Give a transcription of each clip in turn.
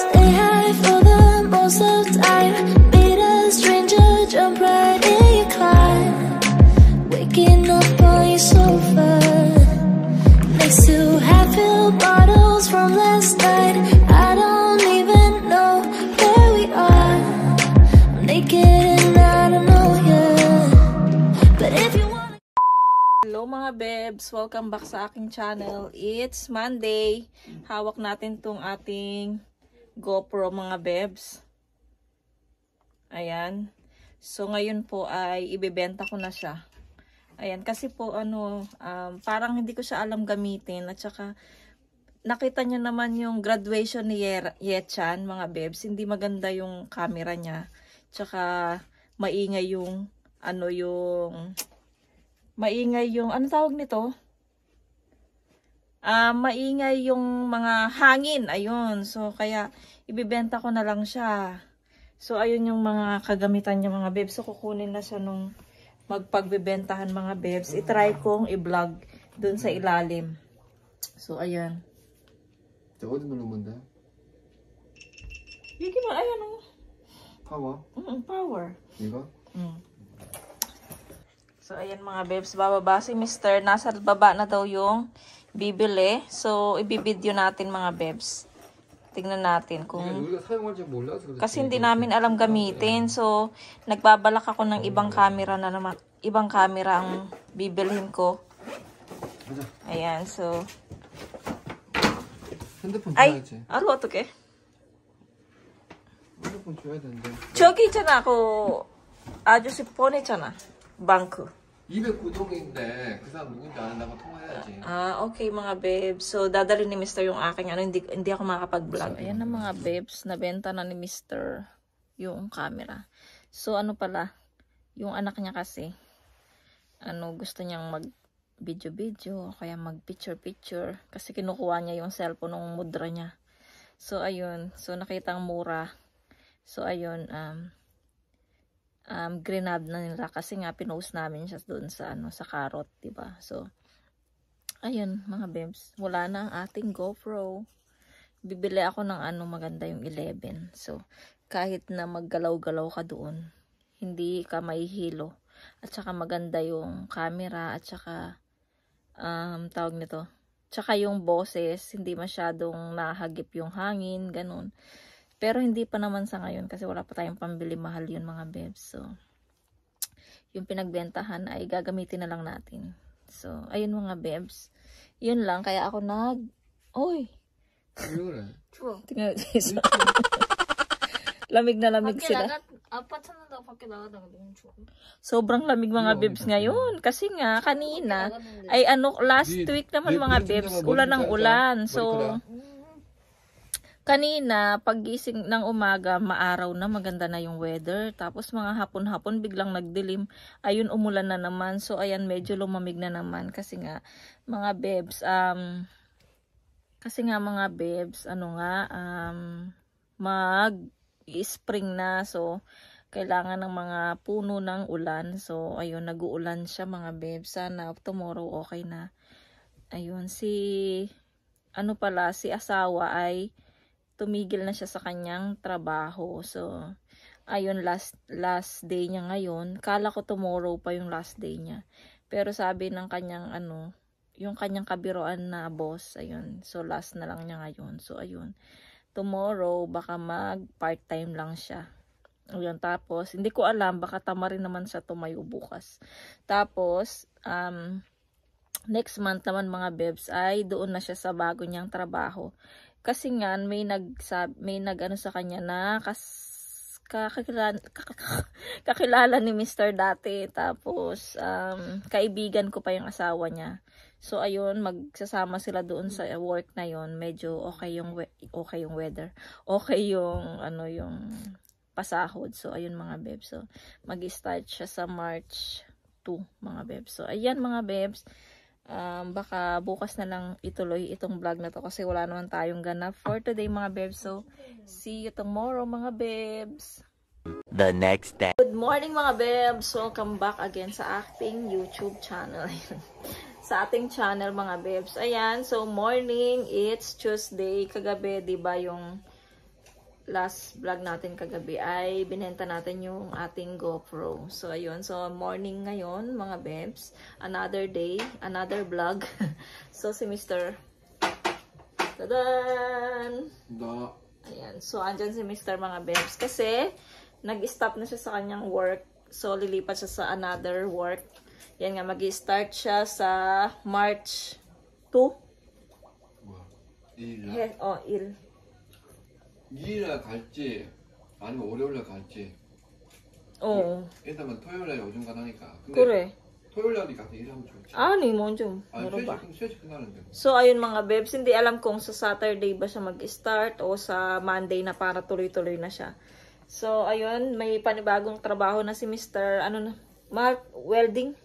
Stay high for the most of time. Meet a stranger, jump right in your car. Waking up on your sofa next to half-filled bottles from last night. I don't even know where we are. I'm naked and I don't know you. But if you want. Hello mga bebs! Welcome back sa aking channel. It's Monday. Hawak natin tong ating GoPro mga bebs. Ayan. So ngayon po ay ibebenta ko na siya. Ayan, kasi po parang hindi ko siya alam gamitin. At saka nakita niyo naman yung graduation ni Yechan mga bebs. Hindi maganda yung camera niya. Tsaka maingay yung ano tawag nito? Maingay yung mga hangin. Ayun. So, kaya, ibibenta ko na lang siya. So, ayun yung mga kagamitan niya mga bebs. So, kukunin na siya nung magpagbebentahan mga bebs. I-try kong i-vlog dun sa ilalim. So, ayun. 어디 누르면 돼? Hindi mo, ayun o. 파워? Power. 이거? So, ayan mga bebs, bababa si Mr. Nasa baba na daw yung bibili. So, ibibideo natin mga bebs. Tingnan natin kung... Kasi hindi namin alam gamitin. So, nagbabalak ako ng ibang camera na naman. Ibang camera ang bibilhin ko. Ayan, so... Ay! Ano ito ke? 핸드폰 줘야 되는데. 저기 있잖아, 아저씨 보냈잖아. 방크. 209동인데 그 사람 누군지 아는 나가 통화해야지. Okay mga babes. So, dadali ni Mr. yung aking hindi ako makakapag-vlog. Ayan na mga babes, nabenta na ni Mr. yung camera. So, ano pala, yung anak niya kasi, gusto niyang mag-video-video, kaya mag-picture-picture. Kasi kinukuha niya yung cellphone ng mudra niya. So, ayun. So, nakitang mura. So, ayun, grinab na nila kasi nga pinost namin siya doon sa sa Carrot, 'di ba? So ayun mga bebs, wala na ang ating GoPro. Bibili ako ng maganda yung 11. So kahit na maggalaw-galaw ka doon, hindi ka mahihilo. At saka maganda yung camera at saka tawag nito. Tsaka yung boses, hindi masyadong nahagip yung hangin, ganun. Pero hindi pa naman sa ngayon kasi wala pa tayong pambili, mahal yun mga bebs. So, yung pinagbentahan ay gagamitin na lang natin. So, ayun mga bebs. Yun lang, kaya ako Oy! Tingnan natin. Lamig na lamig sila. Sobrang lamig mga bebs ngayon. Kasi nga, kanina, ay last week naman mga bebs, ulan ng ulan. So, kanina, paggising ng umaga, maaraw na, maganda na yung weather. Tapos mga hapon-hapon, biglang nagdilim. Ayun, umulan na naman. So, ayan, medyo lumamig na naman. Kasi nga, mga bebs, mag-spring na. So, kailangan ng mga puno ng ulan. So, ayun, nag-uulan siya mga bebs. Sana tomorrow okay na. Ayun, si asawa ay tumigil na siya sa kanyang trabaho. So, ayun, last day niya ngayon. Kala ko tomorrow pa yung last day niya. Pero sabi ng kanyang yung kanyang kabiroan na boss, ayun. So, last na lang niya ngayon. So, ayun. Tomorrow, baka mag-part-time lang siya. Ayun, tapos, hindi ko alam, baka tama rin naman siya tumayo bukas. Tapos, next month naman mga bebs, ay doon na siya sa bago niyang trabaho. Kasi nga, may nag-ano sa kanya na kakilala ni Mr. dati. Tapos, kaibigan ko pa yung asawa niya. So, ayun, magsasama sila doon sa work na yon. Medyo okay yung weather. Okay yung, yung pasahod. So, ayun mga bebs. So, mag-start siya sa March 2, mga bebs. So, ayan mga bebs. Baka bukas na lang ituloy itong vlog na to kasi wala naman tayong ganap for today mga bebs. So, see you tomorrow mga bebs. The next day. Good morning mga bebs. Welcome back again sa ating YouTube channel. Sa ating channel mga bebs. Ayan, so morning, it's Tuesday. Kagabi, 'di ba, yung last vlog natin kagabi ay binenta natin yung ating GoPro. So, ayun. So, morning ngayon, mga bebs. Another day, another vlog. So, si Mr. Tadan! 나 Ayan. So, andyan si Mr. mga bebs. Kasi, nag-stop na siya sa kanyang work. So, lilipat siya sa another work. Yan nga, mag-start siya sa March 2. 뭐야? 2일날? Il. 2일날 갈지 아니면 월요일날 갈지. 일단은 토요일날 요즘 가다니까. 근데 Kure. 토요일날이 가서 일하면 좋지. Ani mo 좀. 아니 Meron ba? 3시 끝나는데. So, ayun mga bebs, hindi alam kung sa Saturday ba siya mag-start o sa Monday na para tuloy-tuloy na siya. So, ayun, may panibagong trabaho na si Mr. Welding?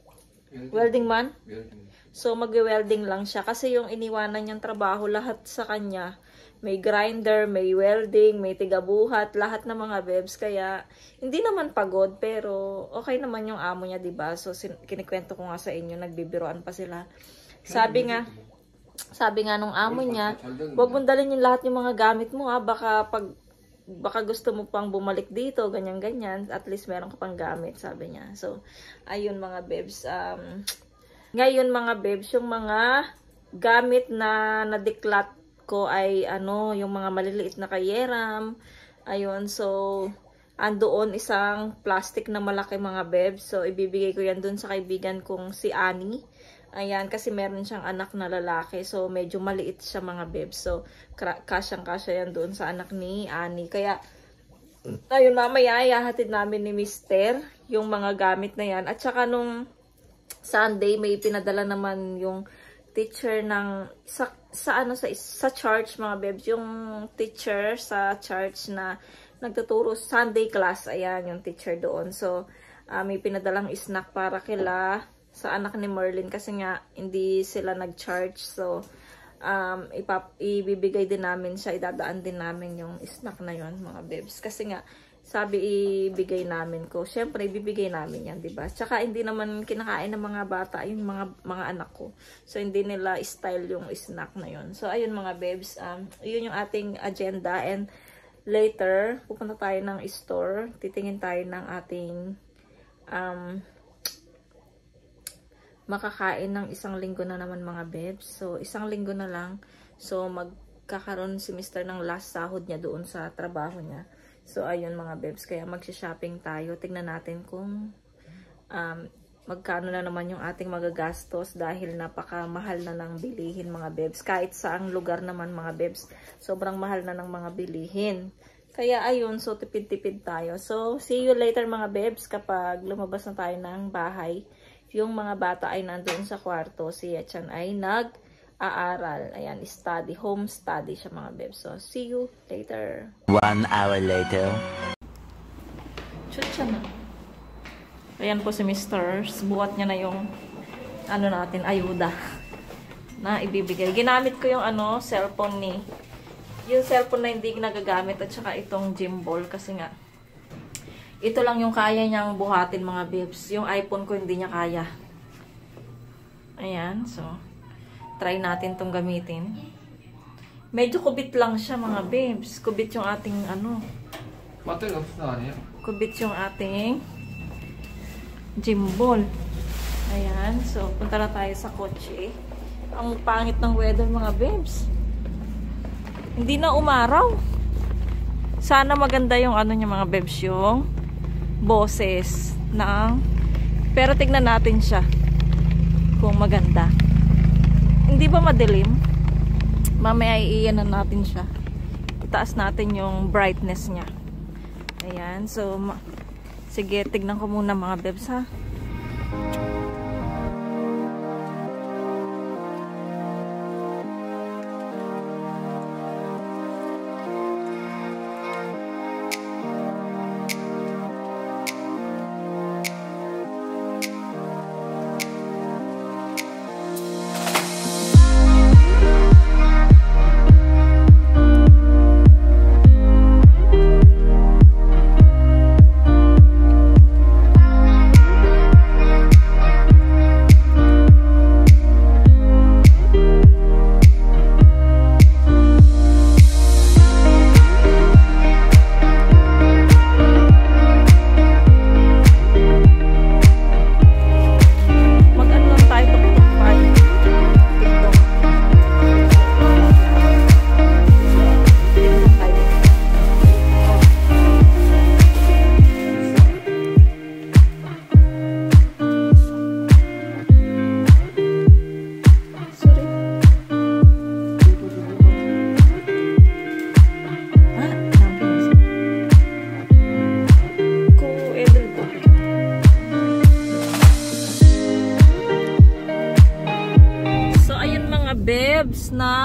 Welding man? 웰딩. So, mag-welding lang siya. Kasi yung iniwanan niyang trabaho, lahat sa kanya, may grinder, may welding, may tigabuhat, lahat ng mga bebs. Kaya, hindi naman pagod, pero okay naman yung amo niya, diba? So, kinikwento ko nga sa inyo, nagbibiroan pa sila. Sabi nga nung amo niya, huwag mong dalhin yung lahat yung mga gamit mo, baka gusto mo pang bumalik dito, ganyan-ganyan, at least meron ka pang gamit, sabi niya. So, ayun mga bebs, ngayon mga bebs, yung mga gamit na nadiklat ko ay yung mga maliliit na kayeram. Ayun, so andoon isang plastic na malaki mga bebs. So ibibigay ko yan dun sa kaibigan kong si Annie. Ayan, kasi meron siyang anak na lalaki. So medyo maliit siya mga bebs. So kasyang-kasya yan doon sa anak ni Annie. Kaya ayun, mamaya ihahatid namin ni Mister yung mga gamit na yan. At saka nung Sunday may pinadala naman yung teacher ng sa church mga bebs, yung teacher sa church na nagtuturo Sunday class, ayan yung teacher doon. So may pinadalang snack para sa anak ni Merlin kasi nga hindi sila nag-charge. So ibibigay din namin siya, idadaan din namin yung snack na yon mga bebs, kasi nga sabi ibigay namin ko. Syempre, ibibigay namin yan, diba? Tsaka, hindi naman kinakain ng mga bata, yung mga anak ko. So, hindi nila style yung snack na yun. So, ayun mga bebs. Yun yung ating agenda. And, later, pupunta tayo ng store. Titingin tayo ng ating makakain ng 1 linggo na naman mga bebs. So, 1 linggo na lang. So, magkakaroon si Mr. ng last sahod niya doon sa trabaho niya. So, ayun mga bebs. Kaya magsha-shopping tayo. Tignan natin kung magkano na naman yung ating magagastos dahil napakamahal na ng bilihin mga bebs. Kahit saang lugar naman mga bebs, sobrang mahal na ng mga bilihin. Kaya ayun, so tipid-tipid tayo. So, see you later mga bebs kapag lumabas na tayo ng bahay. Yung mga bata ay nandoon sa kwarto. Si Yachan ay aaral. Ayan, home study siya mga bebs. So, see you later. 1 hour later. Shoot siya na. Ayan po si Mr. Buhat niya na yung natin, ayuda na ibibigay. Ginamit ko yung cellphone yung cellphone na hindi nagagamit at saka itong gym ball kasi nga ito lang yung kaya niyang buhatin mga bebs. Yung iPhone ko hindi niya kaya. Ayan, so try natin tong gamitin. Medyo kubit lang siya mga babes. Kubit yung ating 배터리 없어 아니야? kubit yung ating gym ball. Ayan. So, punta na tayo sa kotse. Ang pangit ng weather mga babes. Hindi na umaraw. Sana maganda yung niya mga babes, yung boses pero tignan natin siya kung maganda. Hindi ba madilim? Mamaya iiyanan natin siya. Itaas natin yung brightness niya. Ayan. So, sige, tignan ko muna mga bebs ha.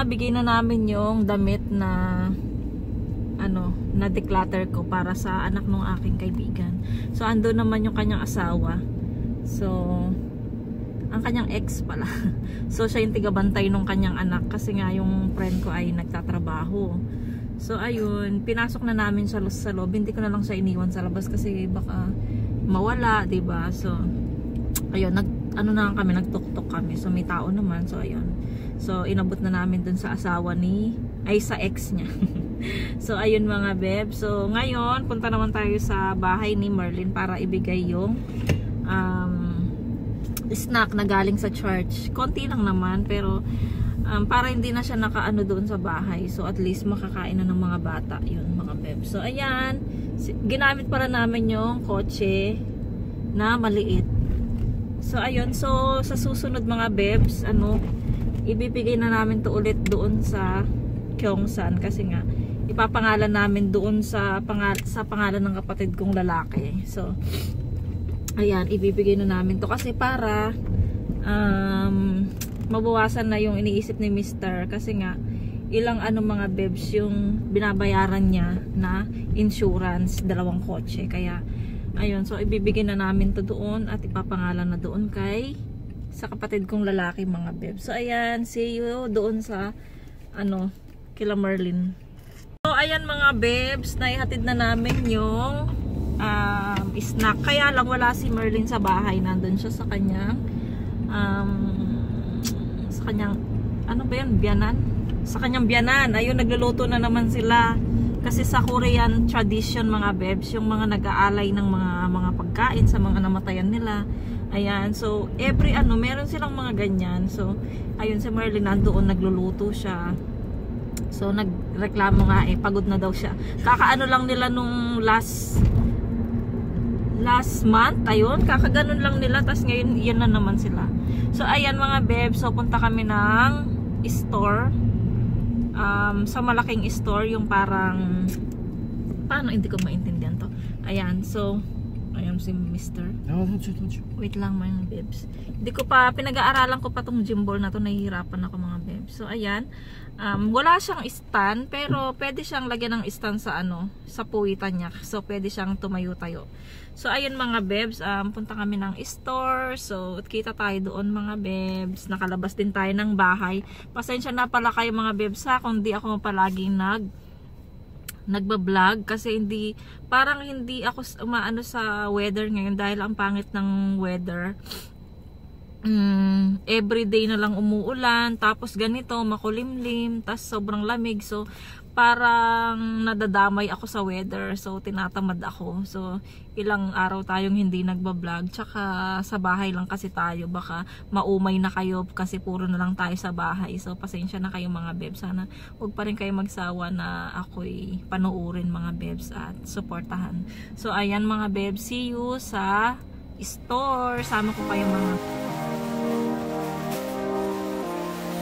nabigay na namin yung damit na na declutter ko para sa anak ng aking kaibigan. So ando naman yung kanyang asawa. So ang kanyang ex pala. So siya yung tigabantay nung kanyang anak kasi nga yung friend ko ay nagtatrabaho. So ayun, pinasok na namin siya sa loob. Hindi ko na lang siya iniwan sa labas kasi baka mawala, 'di ba? So ayun, nagtuktok kami. So may tao naman. So ayun. So inabot na namin dun sa asawa sa ex niya. So ayun mga beb. So ngayon, punta naman tayo sa bahay ni Merlin para ibigay yung snack na galing sa church. Konti lang naman pero para hindi na siya nakaano doon sa bahay. So at least makakain na ng mga bata yun mga beb. So ayan, ginamit para namin yung kotse na maliit. So ayun, so sa susunod mga bebs, ibibigay na namin to ulit doon sa Gyeongsan kasi nga ipapangalan namin doon sa pangalan ng kapatid kong lalaki. So ayan, ibibigay na namin to kasi para mabawasan na yung iniisip ni Mr. kasi nga ilang mga bebs yung binabayaran niya na insurance, 2 kotse. Kaya ayun, so ibibigay na namin to doon at ipapangalan na doon sa kapatid kong lalaki mga bebs. So ayan, see you doon sa kila Merlin. So ayan mga bebs, naihatid na namin yung snack. Kaya lang wala si Merlin sa bahay. Nandun siya sa kanyang biyanan? Sa kanyang biyanan. Ayun, nagluluto na naman sila. Kasi sa Korean tradition mga bebs, yung mga nag-aalay ng mga pagkain sa mga namatayan nila. Ayan, so every meron silang mga ganyan. So ayun, si Merlin nandoon nagluluto siya. So nagreklamo nga pagod na daw siya. Kakaano lang nila nung last month, ayun, kakaganon lang nila, tas ngayon yan na naman sila. So ayan mga bebs, so punta kami ng store, sa malaking store, yung parang paano, hindi ko maintindihan to. Ayan, so ayan si Mr. Wait lang mga bebs, hindi ko pa, pinag-aaralan ko pa tong gym ball na to, nahihirapan ako mga bebs. So ayan, wala siyang stand pero pwede siyang lagyan ng stand sa sa puwitan niya. So pwede siyang tumayo-tayo. So ayun mga bebs, punta kami ng store. So kita tayo doon mga bebs. Nakalabas din tayo ng bahay. Pasensya na pala kayo mga bebs kung di ako palaging nagba-vlog kasi parang hindi ako umaano sa weather ngayon dahil ang pangit ng weather. Everyday na lang umuulan, tapos ganito makulimlim, tapos sobrang lamig. So parang nadadamay ako sa weather, so tinatamad ako. So ilang araw tayong hindi nagba-vlog, tsaka sa bahay lang kasi tayo, baka maumay na kayo kasi puro na lang tayo sa bahay. So pasensya na kayo mga bebs, sana huwag pa rin kayo magsawa na ako'y panoorin mga bebs at suportahan. So ayan mga bebs, see you sa store. Sama ko kayo mga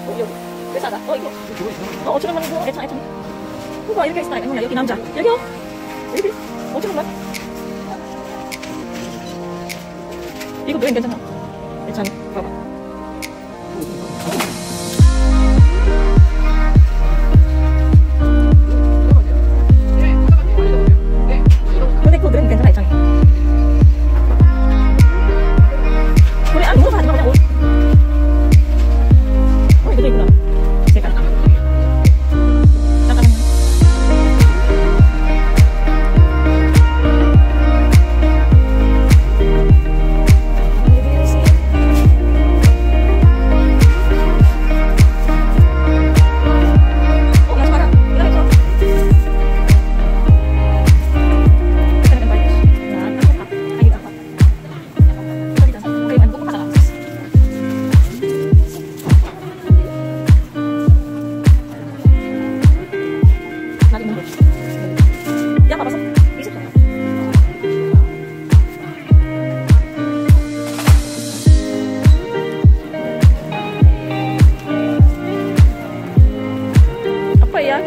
여기 회사다. 이거. 어쩌면 말이고 괜찮아. 후가 이렇게 있어. 아니야 여기 남자. 여기요. 여기. 어쩌면 말. 이거 노인 괜찮아. 괜찮아. 봐봐. 근데 그거 노인 괜찮아 있잖아. 우리 안 먹어서 하지 마 그냥.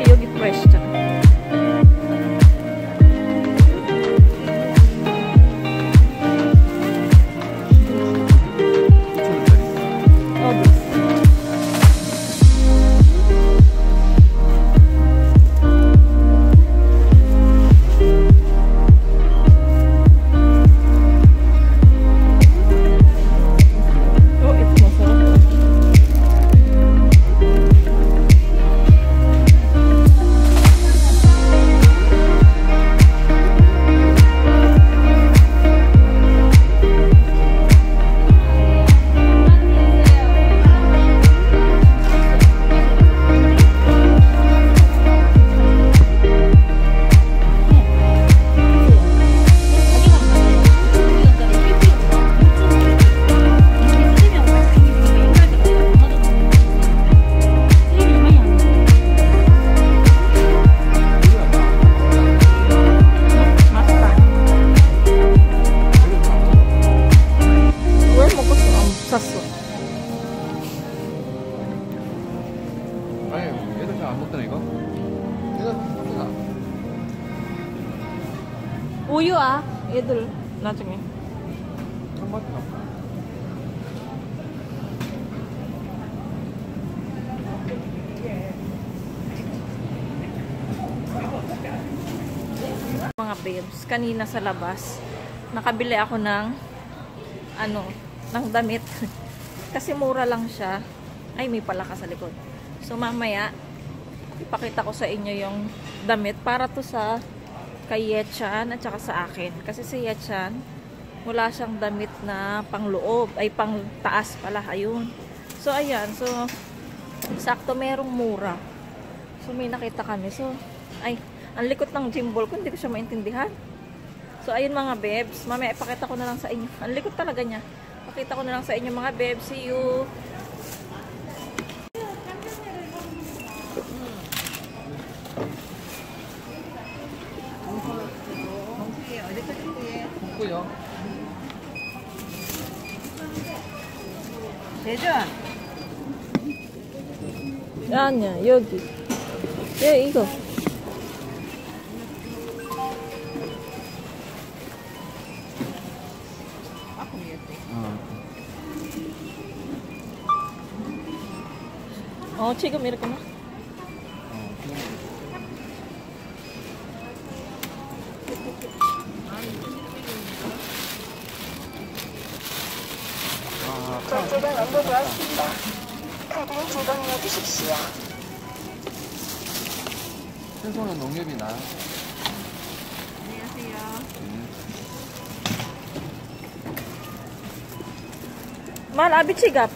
여기 프레시잖아. 우유 얘들 나중에. Mga babes, kanina sa labas, nakabili ako ng ng damit. Kasi mura lang siya. Ay, may palaka sa likod. So mamaya ipakita ko sa inyo yung damit para to sa kay Yechan at saka sa akin. Kasi si Yechan, wala siyang damit na pangloob, ay pang taas pala, ayun. So ayan, so sakto merong mura. So may nakita kami. So ay, ang likot ng gym ball ko, hindi ko siya maintindihan. So ayun mga bebs, mamaya ipakita ko na lang sa inyo. Ang likot talaga niya. Pakita ko na lang sa inyo mga bebs. See you. 뭐야? 대전. 아니야, 여기. 이거. 지금 이렇게 나? 결제가 완료되었습니다. 카드 제공해 주십시오. 생선은 농협이 나요? 안녕하세요. Malabi chigap.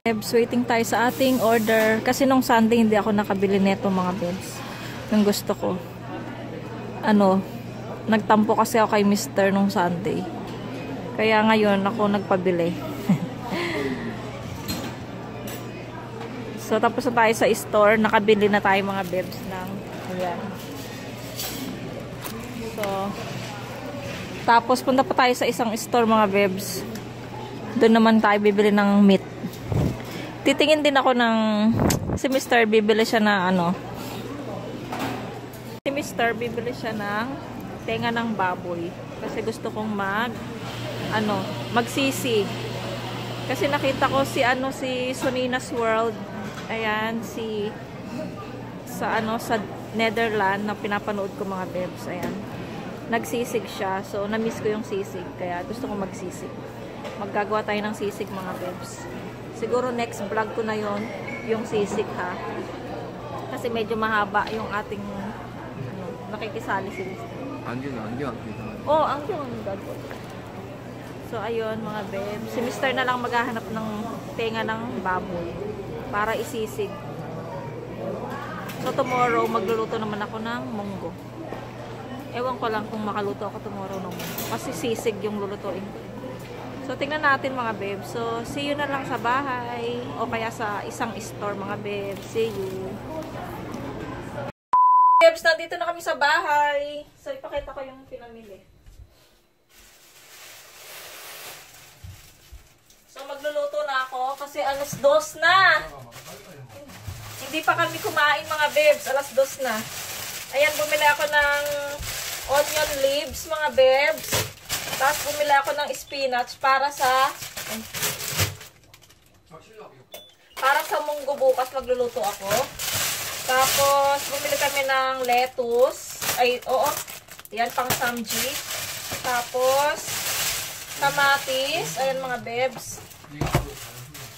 Bebs, waiting tayo sa ating order. Kasi nung Sunday hindi ako nakabili neto mga bebs. Yung gusto ko. Nagtampo kasi ako kay Mr. nung Sunday. Kaya ngayon ako nagpabili. So tapos na tayo sa store. Nakabili na tayo mga bebs ng ayan. So tapos punta pa tayo sa isang store mga bebs. Doon naman tayo bibili ng meat. Titingin din ako ng si Mr. bibili siya na si Mr. bibili siya ng tenga ng baboy kasi gusto kong magsisi. Kasi nakita ko si Sonina's World, ayan, sa Netherlands na pinapanood ko mga bebs, ayan. Nagsisig siya. So na-miss ko yung sisig kaya gusto kong magsisig. Maggagawa tayo ng sisig mga bebs. Siguro next vlog ko na yung sisig ha. Kasi medyo mahaba yung ating nakikisali si Mr. 안경. Oh, anggyon. So ayun mga babe, si Mr. na lang maghahanap ng tenga ng baboy para isisig. So tomorrow magluluto naman ako ng munggo. Ewan ko lang kung makaluto ako tomorrow ng munggo kasi sisig yung lulutuin ko. So, tingnan natin mga bebs. So, see you na lang sa bahay o kaya sa isang store mga bebs. See you. Bebs, nandito na kami sa bahay. So, ipakita ko yung pinamili. So, magluluto na ako kasi alas 2 na. Hindi pa kami kumain mga bebs. Alas 2 na. Ayan, bumili ako ng onion leaves mga bebs. Tapos bumili ako ng spinach para sa munggo bukas magluluto ako. Tapos bumili kami ng lettuce. Ay, oo. Yan pang samji. Tapos kamatis. Ayan mga bebs.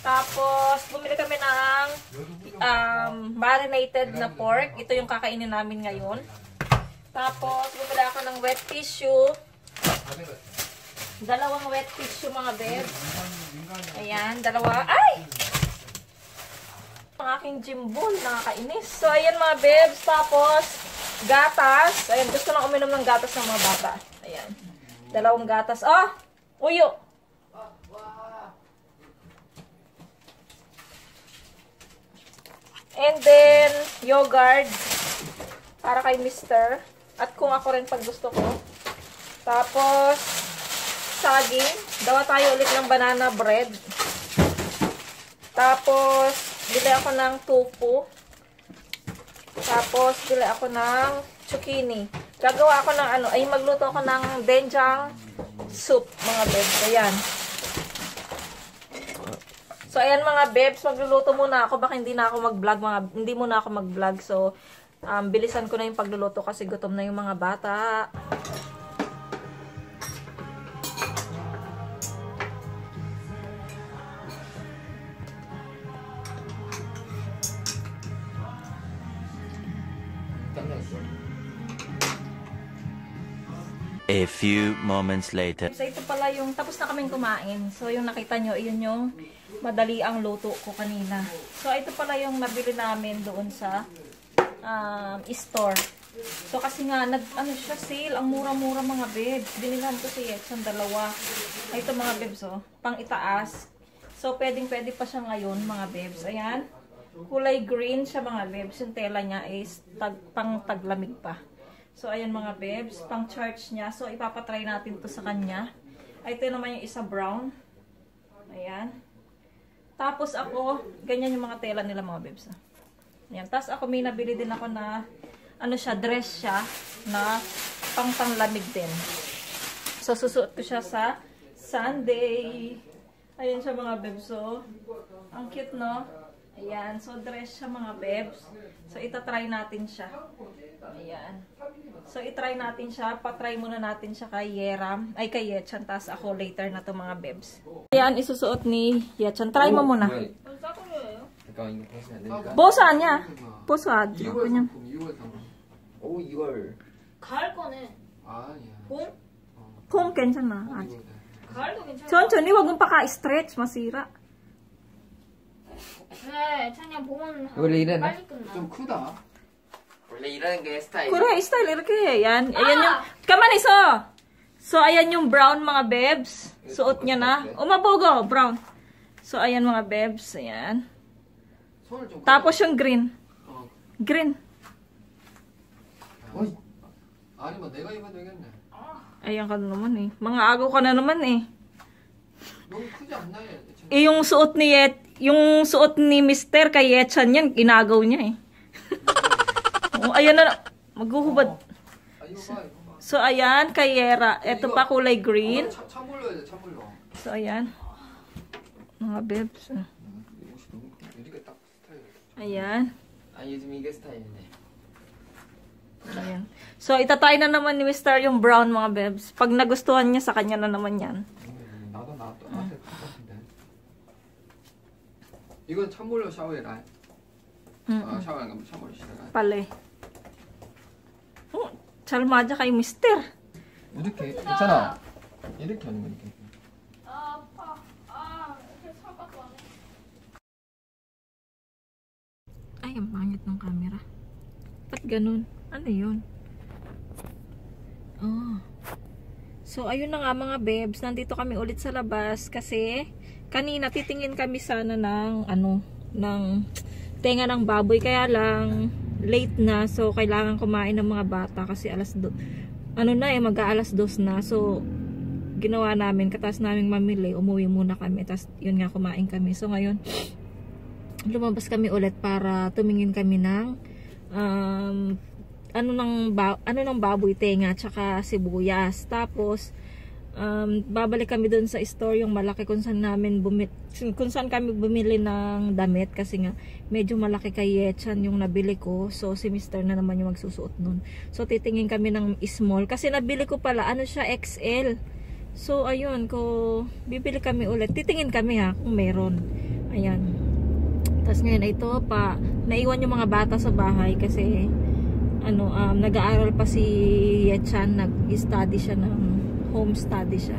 Tapos bumili kami ng marinated na pork. Ito yung kakainin namin ngayon. Tapos bumili ako ng wet tissue. Dalawang wet tissue mga bebs. Ayan, dalawa. Ay! Ang aking gym ball, nakakainis. So, ayan mga bebs. Tapos, gatas. Ayan, gusto lang uminom ng gatas ng mga bata. Ayan. Dalawang gatas. Oh! Uyo! And then, yogurt. Para kay Mr. At kung ako rin pag gusto ko. Tapos, saging. Dawa tayo ulit ng banana bread. Tapos, bili ako ng tofu. Tapos, bili ako ng zucchini. Gagawa ako ng ano, ay magluto ako ng doenjang soup, mga bebs. Ayan. So, ayan mga bebs, magluluto muna ako. Baka hindi na ako mag-vlog, hindi muna ako mag-vlog. So, bilisan ko na yung pagluluto kasi gutom na yung mga bata. A few moments later. So, ito pala yung, tapos na kaming kumain. So, yung nakita nyo, yun yung madali ang luto ko kanina. So, ito pala yung nabili namin doon sa store. So, kasi nga, ano siya, sale. Ang mura-mura mga bebs. Binilan ko si Yetson, dalawa. Ito mga bebs, oh. Pang itaas. So, pwedeng-pwede pa siya ngayon, mga bebs. Ayan. Kulay green siya, mga bebs. Yung tela niya is pang taglamig pa. So, ayan mga bebs, pang charge niya. So, ipapatry natin to sa kanya. Ito naman yung isa brown. Ayan. Tapos ako, ganyan yung mga tela nila mga bebs. Ayan. Tapos ako may nabili din ako na, ano siya, dress siya, na pang panglamig din. So, susuot ko siya sa Sunday. Ayan siya mga bebs. So, ang cute, no? Ayan. So, dress siya mga bebs. So, itatry natin siya. Ayan. So, itry natin siya. Patry muna natin siya kay Yeram. Ay, kay Yetchan. Tapos ako later na to mga bebs. Ayan, isusuot ni Yetchan. Try mo muna. 보수한 냐? 보수한. 그냥. 5, 2월. 가을 거네. 아니야. 봄? 폼 괜찮아. 아직. 가을도 괜찮아. 천천히 wag mong paka-stretch. Masira. 그래, 찬이야 봄은 원래 이래 빨리 끝나. 좀 크다. 원래 이러는 게 스타일. Kure, style. 이렇게. Ayan. Ayan yung. Kaman iso. So, ayan yung brown mga bebs. Suot niya na. Umabogo. Brown. So, ayan mga bebs. Ayan. 손을 좀. Tapos yung green. 어. Green. 어이. 아니 뭐 내가 입어도 되겠네. Ayan ka na naman eh. Mga agaw ka na naman eh. 너무 크지 않나 얘. Eh, yung suot ni Mr. kay Yetchan yan, inagaw niya eh. Oh, ayan na, maghuhubad. 아 이거 봐 이거 봐. So, ayan, kay Yera. Ito pa kulay green. 찬물로 해야 돼 찬물로. So, ayan. Mga bebs. 이거 옷이 너무 크다. 이렇게 딱 스타일. Ayan. 아 요즘 이게 스타일이네. Ayan. So, itatry na naman ni Mr. yung brown mga bebs. Pag nagustuhan niya, sa kanya na naman yan. 나도 똑같은데. 이건 찬물로 샤워해라. 아 샤워하는 거 찬물로 샤워해라. Pale. Oh, salmadya kay Mr. 이렇게 있잖아. 이렇게 하는 거 이렇게. 아, 아파. 아, 이렇게 살밖에 안 해. Ay, ang pangit ng camera. Ba't ganun? Ano yun? Oh. So, ayun na nga mga bebs. Nandito kami ulit sa labas kasi kanina titingin kami sana ng ng tenga ng baboy. Kaya lang, late na. So, kailangan kumain ng mga bata kasi mag-aalas 2 na. So, ginawa namin, katas naming mamili, umuwi muna kami. Tapos, yun nga, kumain kami. So, ngayon, lumabas kami ulit para tumingin kami ng ng baboy, tenga, tsaka sibuyas. Tapos, babalik kami dun sa store, yung malaki kung saan kami bumili ng damit kasi nga medyo malaki kay Yetchan yung nabili ko. So, si Mr. na naman yung magsusuot nun. So, titingin kami ng small kasi nabili ko pala, siya, XL. So, ayun, bibili kami ulit. Titingin kami kung meron. Ayan. Tapos ngayon, ito pa, naiwan yung mga bata sa bahay kasi nag-aaral pa si Yetchan, nag-study siya home study siya.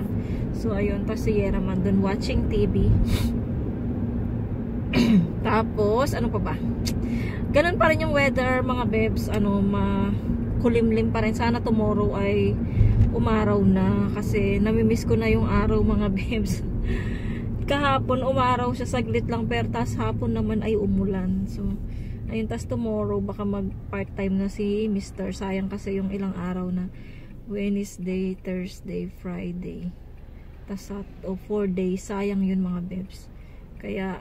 So ayun, tapos si Yera man dun watching TV. Tapos ano pa ba? Ganun pa rin yung weather mga bebs, kulimlim pa rin. Sana tomorrow ay umaraw na kasi namimiss ko na yung araw mga bebs. Kahapon umaraw siya saglit lang pero tas hapon naman ay umulan. So ayun, tas tomorrow baka mag part time na si Mr. Sayang kasi yung ilang araw na Wednesday, Thursday, Friday. Tas 4 days, sayang yun mga bebs. Kaya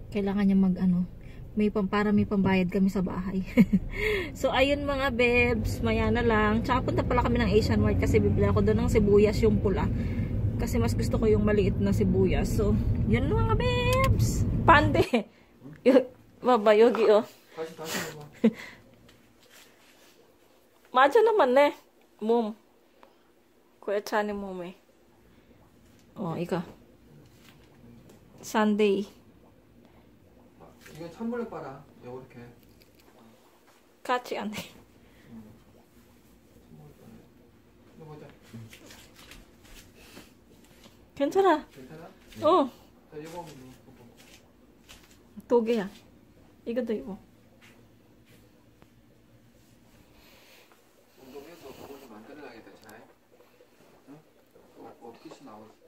Kailangan niya para may pambayad kami sa bahay. So, ayun mga bebs, maya na lang. Tsaka punta pala kami ng Asian Mart kasi bibili ako doon ng sibuyas yung pula. Kasi mas gusto ko yung maliit na sibuyas. So, yun mga bebs. Pande. Baba, yogi oh. 다시 먹어. 맞아 naman eh. Mom. Kuya Chani mom eh. Oh, 이거. Sunday. 이건 찬물로 빨아. 요렇게. 같이 안 돼. 이거 보자. 괜찮아. 괜찮아? 어. 자, 이거 먹어. 두 개야. 이것도 이거. 운동해서 그걸 좀 만들어야겠다, 잘. 응? 피시 나오지.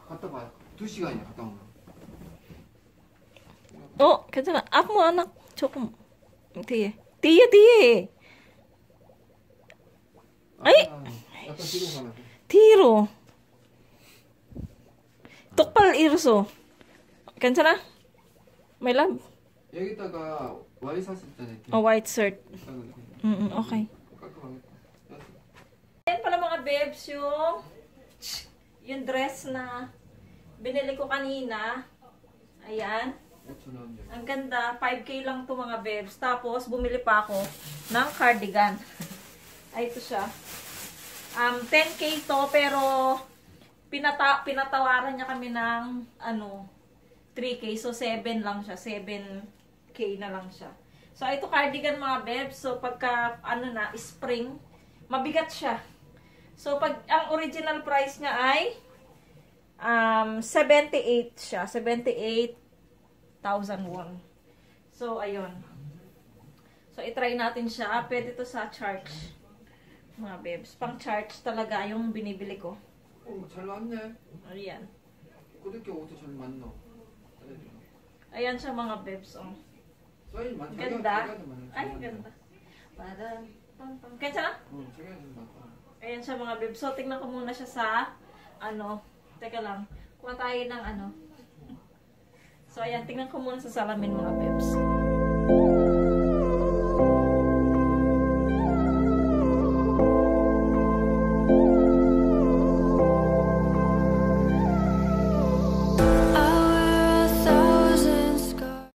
갔다 봐. 2시간이야, 갔다 오면. 괜찮아. 아무 하나 조금 뒤에. 아이! 약간 뒤로 가면 돼. 뒤로. 똑바로 일어서. 괜찮아? My love. 여기다가 와이 샀을 때 White shirt. Okay. 깔끔하겠다. Ayan pala mga bebs yung dress na binili ko kanina. Ayan. 5,000원. Ang ganda. 5K lang to mga bebs. Tapos, bumili pa ako ng cardigan. Ay, ito siya. 10K to, pero pinatawaran niya kami ng 3K. So, 7 lang siya. 7K na lang siya. So, ito cardigan mga bebs. So, pagka, spring, mabigat siya. So, ang original price niya ay 78 siya. 78,000 won. So, ayun. So, itry natin siya. Pwede to sa charge. Mga bebs. Pang charge talaga yung binibili ko. 잘 나왔네. Ayan. 그렇게 옷도 잘 맞노. Ayan siya mga bebs. 사이즈 많다. Ganda. Ay, ganda. 괜찮아? 응, 저게 좀 많다. Ayan siya mga bebs. So, tingnan ko muna siya sa teka lang. Kuha tayo ng So, ayan. Tingnan ko muna sa salamin mga bebs.